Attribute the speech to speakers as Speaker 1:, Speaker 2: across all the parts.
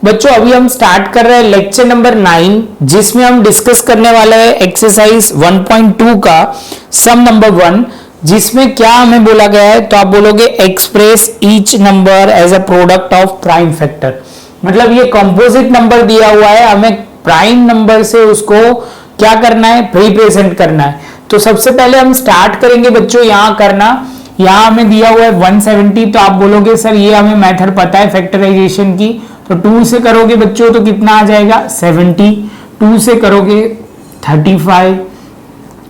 Speaker 1: बच्चों अभी हम स्टार्ट कर रहे हैं लेक्चर नंबर 9, जिसमें हम डिस्कस करने वाले हैं एक्सरसाइज 1.2 का सम नंबर 1, जिसमें क्या हमें बोला गया है, तो आप बोलोगे express each number as a product of prime factor. मतलब ये कंपोजिट नंबर दिया हुआ है, हमें प्राइम नंबर से उसको क्या करना है, रिप्रेजेंट करना है। तो सबसे पहले हम स्टार्ट करेंगे बच्चों यहाँ करना। यहाँ हमें दिया हुआ है 170, तो आप बोलोगे सर ये हमें मेथड पता है फैक्टराइजेशन की, तो 2 से करोगे बच्चों तो कितना आ जाएगा 70, 2 से करोगे 35,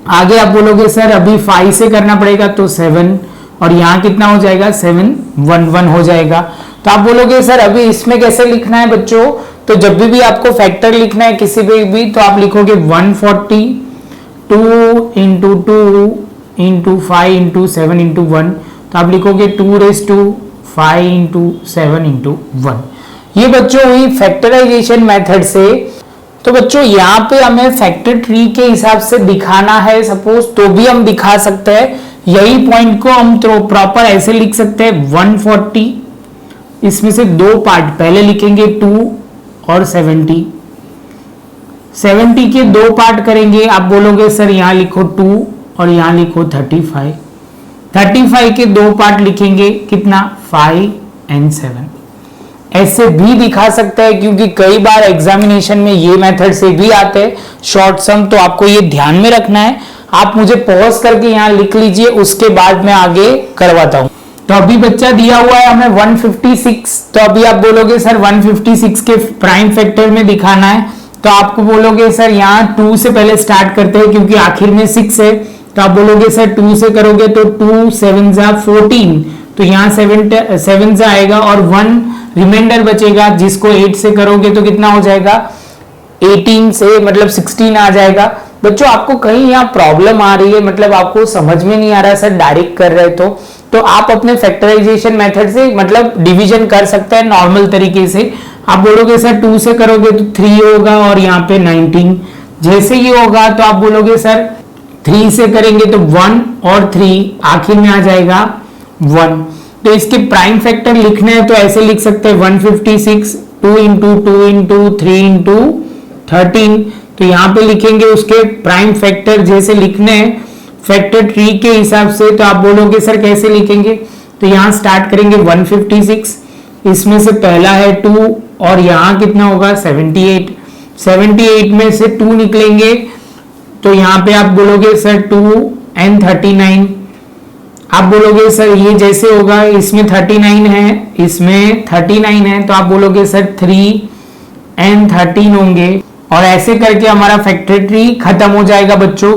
Speaker 1: आगे आप बोलोगे सर अभी 5 से करना पड़ेगा तो 7, और यहाँ कितना हो जाएगा 711 हो जाएगा। तो आप बोलोगे सर अभी इसमें कैसे लिखना है बच्चों, तो जब भी आपको फैक्टर लिखना है किसी भी तो आप लिखोगे 140 2 इंटू 2 इंटू 5 इंटू 7 इंटू 1, तो आप लिखोगे 2⁵5 इंटू 7 इंटू 1। ये बच्चों हुई फैक्टराइजेशन मेथड से। तो बच्चों यहाँ पे हमें फैक्टर ट्री के हिसाब से दिखाना है सपोज, तो भी हम दिखा सकते हैं। यही पॉइंट को हम तो प्रॉपर ऐसे लिख सकते हैं 140, इसमें से 2 पार्ट पहले लिखेंगे 2 और 70 के 2 पार्ट करेंगे। आप बोलोगे सर यहाँ लिखो 2 और यहाँ लिखो 35 के 2 पार्ट लिखेंगे कितना 5 और 7। ऐसे भी दिखा सकते हैं क्योंकि कई बार एग्जामिनेशन में ये मेथड से भी आते हैं शॉर्ट सम, तो आपको ये ध्यान में रखना है। आप मुझे पॉज करके यहाँ लिख लीजिए, उसके बाद मैं आगे करवाता हूँ। तो अभी बच्चा दिया हुआ है हमें 156, तो अभी आप बोलोगे सर 156 के प्राइम फैक्टर में दिखाना है, तो आपको बोलोगे सर यहाँ 2 से पहले स्टार्ट करते हैं क्योंकि आखिर में 6 है। तो आप बोलोगे सर 2 से करोगे तो 2 7 14, तो यहाँ 7 आएगा और 1 रिमाइंडर बचेगा, जिसको 8 से करोगे तो कितना हो जाएगा 18 से मतलब 16 आ जाएगा। बच्चों आपको कहीं यहाँ प्रॉब्लम आ रही है, मतलब आपको समझ में नहीं आ रहा सर डायरेक्ट कर रहे तो आप अपने फैक्टराइजेशन मेथड से मतलब डिवीजन कर सकते हैं नॉर्मल तरीके से। आप बोलोगे सर 2 से करोगे तो 3 होगा और यहाँ पे 19, जैसे ये होगा तो आप बोलोगे सर 3 से करेंगे तो 1 और 3 आखिर में आ जाएगा 1। तो इसके प्राइम फैक्टर लिखने हैं तो ऐसे लिख सकते हैं 156 2 इंटू 2 इंटू 3 इंटू 13, तो यहाँ पे लिखेंगे उसके प्राइम फैक्टर जैसे लिखने हैं फैक्टर ट्री के हिसाब से। तो आप बोलोगे सर कैसे लिखेंगे, तो यहाँ स्टार्ट करेंगे 156, इसमें से पहला है 2 और यहाँ कितना होगा 78 में से 2 निकलेंगे, तो यहाँ पे आप बोलोगे सर 2 और 39। आप बोलोगे सर ये जैसे होगा इसमें 39 है, इसमें 39 है, तो आप बोलोगे सर 3 और 13 होंगे, और ऐसे करके हमारा फैक्टर ट्री खत्म हो जाएगा। बच्चों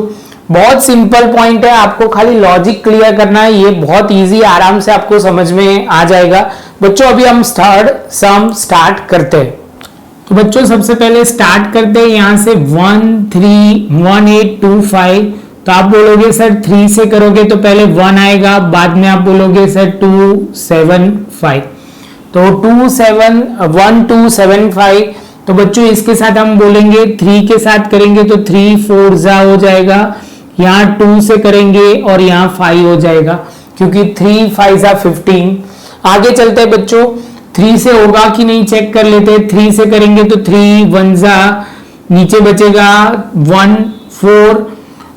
Speaker 1: बहुत सिंपल पॉइंट है, आपको खाली लॉजिक क्लियर करना है, ये बहुत इजी आराम से आपको समझ में आ जाएगा। बच्चों अभी हम थर्ड सम स्टार्ट करते हैं। तो बच्चों सबसे पहले स्टार्ट करते हैं यहाँ से 131825, तो आप बोलोगे सर 3 से करोगे तो पहले 1 आएगा, बाद में आप बोलोगे सर 275, तो 1275। तो बच्चों इसके साथ हम बोलेंगे 3 के साथ करेंगे तो 3 4 हो जाएगा, यहाँ 2 से करेंगे और यहाँ 5 हो जाएगा क्योंकि 3 5 15। आगे चलते हैं बच्चों, 3 से होगा कि नहीं चेक कर लेते हैं। 3 से करेंगे तो 3 1 नीचे बचेगा 1 4,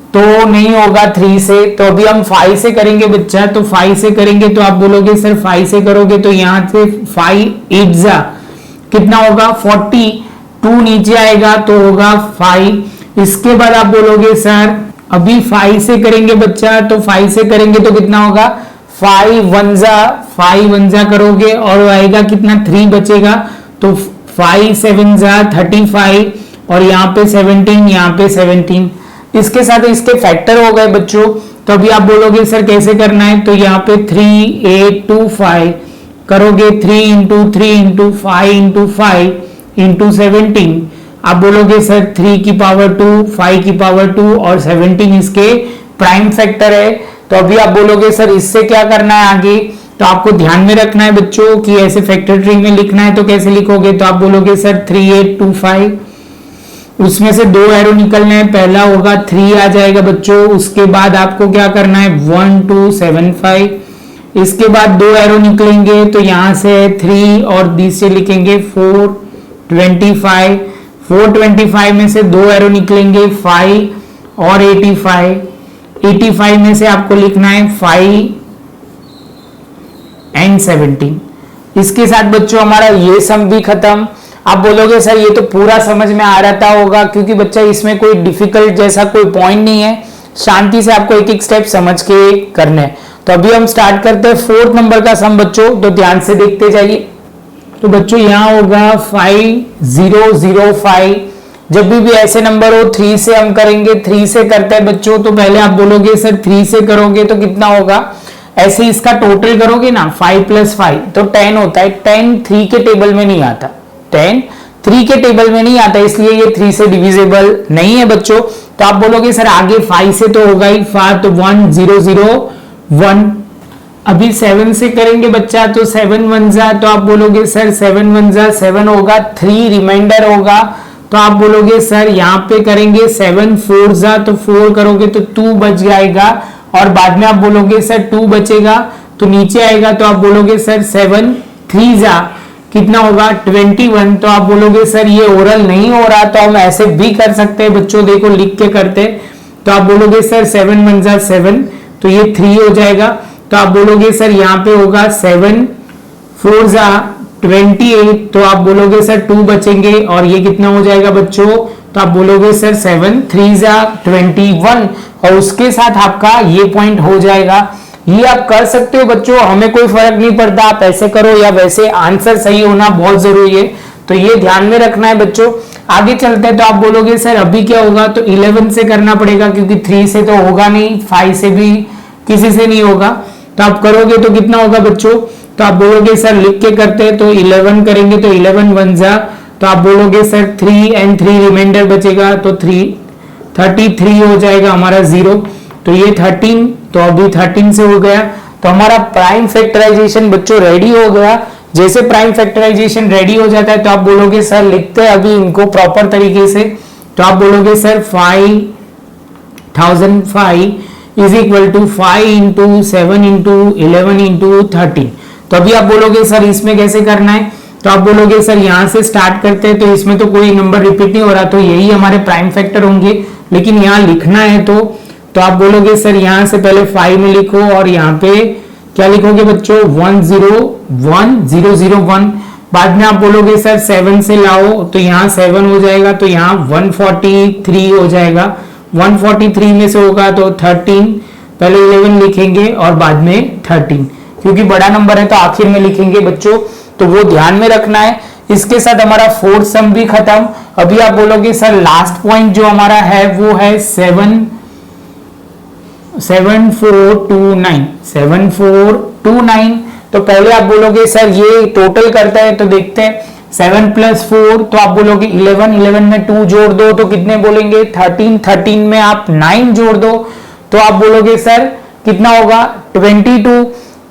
Speaker 1: तो नहीं होगा 3 से। तो अभी हम 5 से करेंगे बच्चा, तो 5 से करेंगे तो आप बोलोगे सर 5 से करोगे तो यहाँ से 5 8 कितना होगा 40, 2 नीचे आएगा तो होगा 5। इसके बाद आप बोलोगे सर अभी 5 से करेंगे बच्चा, तो 5 से करेंगे तो कितना होगा 5 1 करोगे और आएगा कितना 3 बचेगा, तो 5 7 35 और यहाँ पे 17, यहाँ पे 17। इसके साथ इसके फैक्टर हो गए बच्चों। तो अभी आप बोलोगे सर कैसे करना है, तो यहाँ पे 3 8 2 5 करोगे, 3 इंटू 3 इंटू 5 इंटू 5 इंटू 17। आप बोलोगे सर 3 की पावर 2 5 की पावर 2 और 17 इसके प्राइम फैक्टर है। तो अभी आप बोलोगे सर इससे क्या करना है आगे, तो आपको ध्यान में रखना है बच्चों कि ऐसे फैक्टर ट्री में लिखना है तो कैसे लिखोगे, तो आप बोलोगे सर 3825, उसमें से 2 एरो निकलने हैं, पहला होगा 3 आ जाएगा बच्चों। उसके बाद आपको क्या करना है 1275, इसके बाद 2 एरो निकलेंगे तो यहां से 3 और बीच से लिखेंगे 4 25, 425 में से 2 एरो निकलेंगे 5 और 85, 85 में से आपको लिखना है 5 एंड 17। इसके साथ बच्चों हमारा ये सम भी खत्म। आप बोलोगे सर ये तो पूरा समझ में आ रहा होगा, क्योंकि बच्चा इसमें कोई डिफिकल्ट जैसा कोई पॉइंट नहीं है, शांति से आपको एक एक स्टेप समझ के करने हैं। तो अभी हम स्टार्ट करते हैं 4th नंबर का सम बच्चों, तो ध्यान से देखते जाइए। तो बच्चों यहाँ होगा 5005। जब भी ऐसे नंबर हो 3 से हम करेंगे, 3 से करते हैं बच्चों। तो पहले आप बोलोगे सर 3 से करोगे तो कितना होगा, ऐसे इसका टोटल करोगे ना 5 + 5 तो 10 होता है। 10 3 के टेबल में नहीं आता, 10 3 के टेबल में नहीं आता, इसलिए ये 3 से डिविजिबल नहीं है बच्चों। तो आप बोलोगे सर आगे 5 से तो होगा ही, 5 तो 1 0 0 1। अभी 7 से करेंगे बच्चा, तो 7 1 जा, तो आप बोलोगे सर 7 1 जा 7 होगा, 3 रिमाइंडर होगा। तो आप बोलोगे सर यहाँ पे करेंगे 7 4 जा, तो 4 करोगे तो 2 बच जाएगा, और बाद में आप बोलोगे सर 2 बचेगा तो नीचे आएगा। तो आप बोलोगे सर 7 3 जा कितना होगा 21। तो आप बोलोगे सर ये ओरल नहीं हो रहा, तो हम ऐसे भी कर सकते हैं बच्चों, देखो लिख के करते। तो आप बोलोगे सर 7 1 जा 7, तो ये 3 हो जाएगा। तो आप बोलोगे सर यहाँ पे होगा 7 4 जा 28, तो आप बोलोगे सर 2 बचेंगे, और ये कितना हो जाएगा बच्चों, तो आप बोलोगे सर 7 3 जा 21, और उसके साथ आपका ये पॉइंट हो जाएगा। ये आप कर सकते हो बच्चों, हमें कोई फर्क नहीं पड़ता, आप ऐसे करो या वैसे, आंसर सही होना बहुत जरूरी है, तो ये ध्यान में रखना है बच्चों। आगे चलते हैं, तो आप बोलोगे सर अभी क्या होगा, तो 11 से करना पड़ेगा, क्योंकि 3 से तो होगा नहीं, 5 से भी किसी से नहीं होगा। तो आप करोगे तो कितना होगा बच्चों, तो आप बोलोगे सर लिख के करते हैं, तो 11 करेंगे तो 11 1 जा, तो आप बोलोगे सर 3 एंड 3 रिमाइंडर बचेगा, तो 33 हो जाएगा हमारा 0। तो ये 13, तो अभी 13 से हो गया। तो हमारा प्राइम फैक्टराइजेशन बच्चों रेडी हो गया। जैसे प्राइम फैक्टराइजेशन रेडी हो जाता है, तो आप बोलोगे सर लिखते हैं अभी इनको प्रॉपर तरीके से। तो आप बोलोगे सर 5005 इज इक्वल टू 5 × 7 × 11 × 13। तो अभी आप बोलोगे सर इसमें कैसे करना है, तो आप बोलोगे सर यहां से स्टार्ट करते हैं, तो इसमें तो कोई नंबर रिपीट नहीं हो रहा, तो यही हमारे प्राइम फैक्टर होंगे, लेकिन यहाँ लिखना है। तो आप बोलोगे सर यहां से पहले 5 में लिखो, और यहाँ पे क्या लिखोगे बच्चों 1 0 1 0 0 1। बाद में आप बोलोगे सर 7 से लाओ, तो यहाँ 7 हो जाएगा, तो यहाँ 143 हो जाएगा। 143 में से होगा तो 13, पहले 11 लिखेंगे और बाद में 13, क्योंकि बड़ा नंबर है तो आखिर में लिखेंगे बच्चों, तो वो ध्यान में रखना है। इसके साथ हमारा 4th सम भी खत्म। अभी आप बोलोगे सर लास्ट पॉइंट जो हमारा है वो है 7429। तो पहले आप बोलोगे सर ये टोटल करता है, तो देखते हैं 7 + 4, तो आप बोलोगे 11, 11 में 2 जोड़ दो तो कितने बोलेंगे 13, 13 में आप 9 जोड़ दो तो आप बोलोगे सर कितना होगा 22।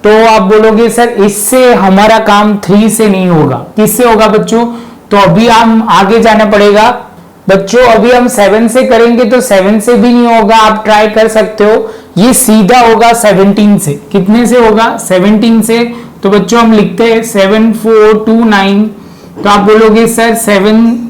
Speaker 1: तो आप बोलोगे सर इससे हमारा काम 3 से नहीं होगा, किससे होगा बच्चों, तो अभी हम आगे जाना पड़ेगा बच्चों। अभी हम 7 से करेंगे तो 7 से भी नहीं होगा, आप ट्राई कर सकते हो, ये सीधा होगा 17 से। कितने से होगा 17 से, तो बच्चों हम लिखते हैं 7429। तो आप बोलोगे सर 17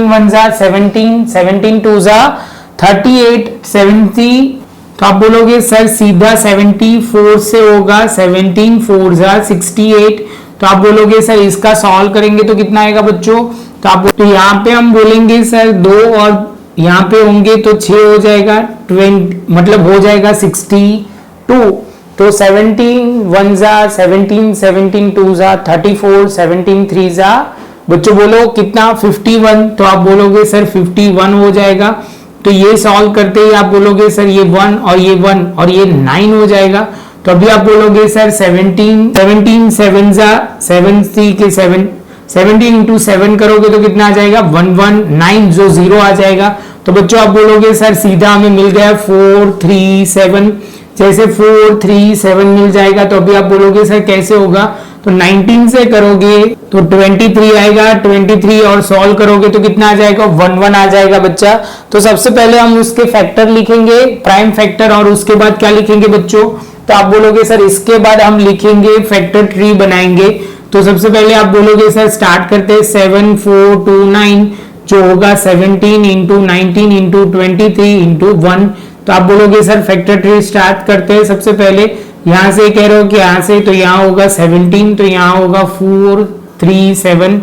Speaker 1: 1 जा 17, 17 2 जा 38, 70। तो आप बोलोगे सर सीधा 74 से होगा, 17 4 जा 68। तो आप बोलोगे सर इसका सॉल्व करेंगे तो कितना आएगा बच्चों, तो आप तो यहाँ पे हम बोलेंगे सर 2 और यहाँ पे होंगे तो 6 हो जाएगा, 20 मतलब हो जाएगा 62। तो 17 1 जा 17, 17 2 जा 34, 17 3 जा बच्चों बोलो कितना 51। तो आप बोलोगे सर 51 हो जाएगा। तो ये सॉल्व करते ही आप बोलोगे सर ये 1 और ये 1 और ये 9 हो जाएगा। तो अभी आप बोलोगे सर 17 7 जा 7 3 के 7, 17 × 7 करोगे तो कितना आ जाएगा 119 जो 0 आ जाएगा। तो बच्चों आप बोलोगे सर सीधा हमें मिल गया 4 3 7, जैसे 4 3 7 मिल जाएगा। तो अभी आप बोलोगे सर कैसे होगा, तो 19 से करोगे तो 23 आएगा, 23 और सॉल्व करोगे तो कितना आ जाएगा 11 आ जाएगा बच्चा। तो सबसे पहले हम उसके फैक्टर लिखेंगे प्राइम फैक्टर, और उसके बाद क्या लिखेंगे बच्चों, तो आप बोलोगे सर इसके बाद हम लिखेंगे फैक्टर ट्री बनाएंगे। तो सबसे पहले आप बोलोगे सर स्टार्ट करते हैं 7 4 2 9 जो होगा 17 इंटू 19 इंटू 23 इंटू 1। तो आप बोलोगे सर फैक्टर ट्री स्टार्ट करते हैं। सबसे पहले यहां से कह रहे हो कि यहां से, तो यहां होगा 17, तो यहां होगा 4 3 7,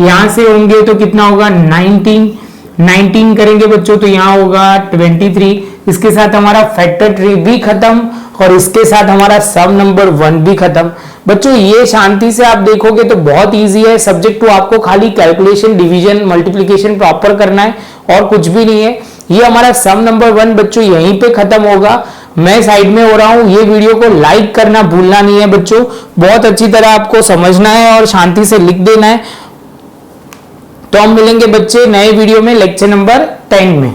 Speaker 1: यहां से होंगे तो कितना होगा 19 करेंगे बच्चों तो यहां होगा 23। इसके साथ हमारा फैक्टर ट्री भी खत्म और इसके साथ हमारा सब नंबर 1 भी खत्म। बच्चों ये शांति से आप देखोगे तो बहुत इजी है। सब्जेक्ट टू आपको खाली कैलकुलेशन, डिवीजन, मल्टीप्लिकेशन प्रॉपर करना है और कुछ भी नहीं है। ये हमारा सम नंबर 1 बच्चों यहीं पे खत्म होगा। मैं साइड में हो रहा हूं। ये वीडियो को लाइक करना भूलना नहीं है बच्चों, बहुत अच्छी तरह आपको समझना है और शांति से लिख देना है। तो हम मिलेंगे बच्चे नए वीडियो में लेक्चर नंबर 10 में।